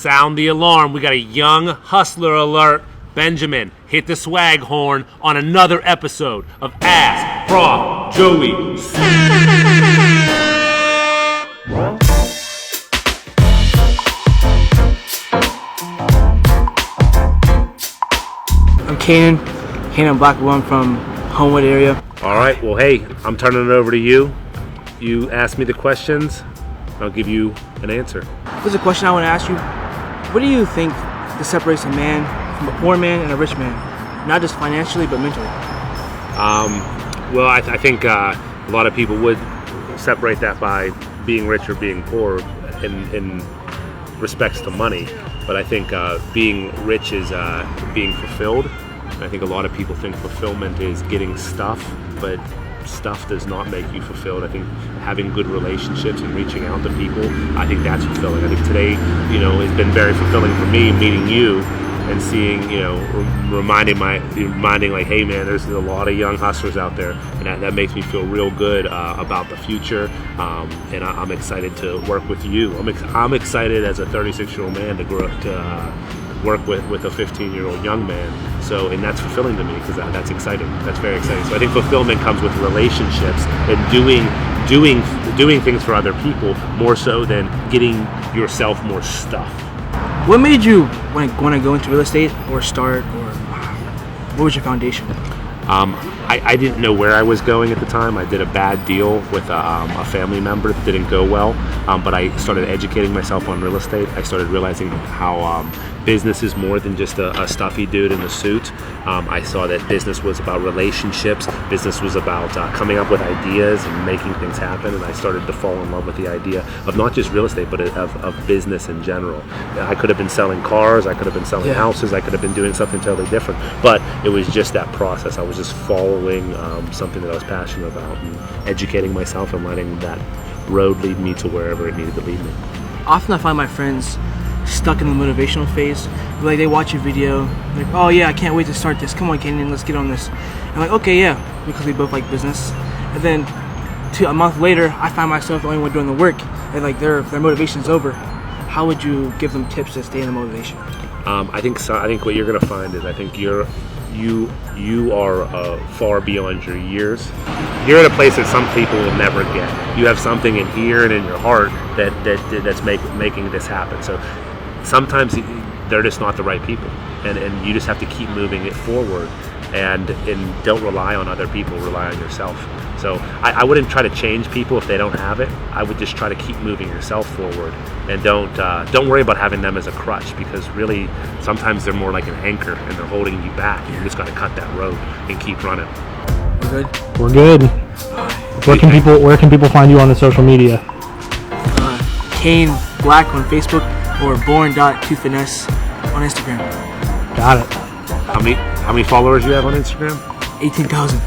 Sound the alarm. We got a young hustler alert. Benjamin, hit the swag horn on another episode of Ask Prof Joey. I'm Kanan Blackwell. I'm from Homewood area. All right, well, hey, I'm turning it over to you. You ask me the questions, I'll give you an answer. There's a question I want to ask you. What do you think that separates a man from a poor man and a rich man? Not just financially, but mentally. Well, I think a lot of people would separate that by being rich or being poor in respects to money. But I think being rich is being fulfilled. I think a lot of people think fulfillment is getting stuff, but stuff does not make you fulfilled. I think having good relationships and reaching out to people, I think that's fulfilling. I think today, has been very fulfilling for me, meeting you and seeing, reminding like, hey man, there's a lot of young hustlers out there, and that makes me feel real good about the future. And I'm excited to work with you. I'm excited as a 36-year-old man to grow up to work with a 15-year-old young man. So, and that's fulfilling to me because that's exciting. That's very exciting. So I think fulfillment comes with relationships and doing things for other people more so than getting yourself more stuff. What made you want to go into real estate or start, or what was your foundation? I didn't know where I was going at the time. I did a bad deal with a family member that didn't go well, but I started educating myself on real estate. I started realizing how business is more than just a stuffy dude in a suit. I saw that business was about relationships. Business was about coming up with ideas and making things happen, and I started to fall in love with the idea of not just real estate, but of business in general. I could have been selling cars, I could have been selling houses, I could have been doing something totally different, but it was just that process. I was just following something that I was passionate about and educating myself and letting that road lead me to wherever it needed to lead me. Often I find my friends stuck in the motivational phase. Like, they watch a video, like, oh yeah, I can't wait to start this. Come on, Kenan, let's get on this. I'm like, okay, yeah, because we both like business. And then a month later, I find myself the only one doing the work, and like their motivation's over. How would you give them tips to stay in the motivation? I think what you're going to find is, I think you are far beyond your years. You're at a place that some people will never get. You have something in here and in your heart that's making this happen. So sometimes they're just not the right people, and you just have to keep moving it forward, and don't rely on other people, rely on yourself. So I wouldn't try to change people if they don't have it. I would just try to keep moving yourself forward, and don't worry about having them as a crutch, because really sometimes they're more like an anchor and they're holding you back. You just got to cut that road and keep running. We're good? We're good. Where can people find you on the social media? Kane Black on Facebook, or born.tofinesse on Instagram. Got it. How many followers you have on Instagram? 18,000.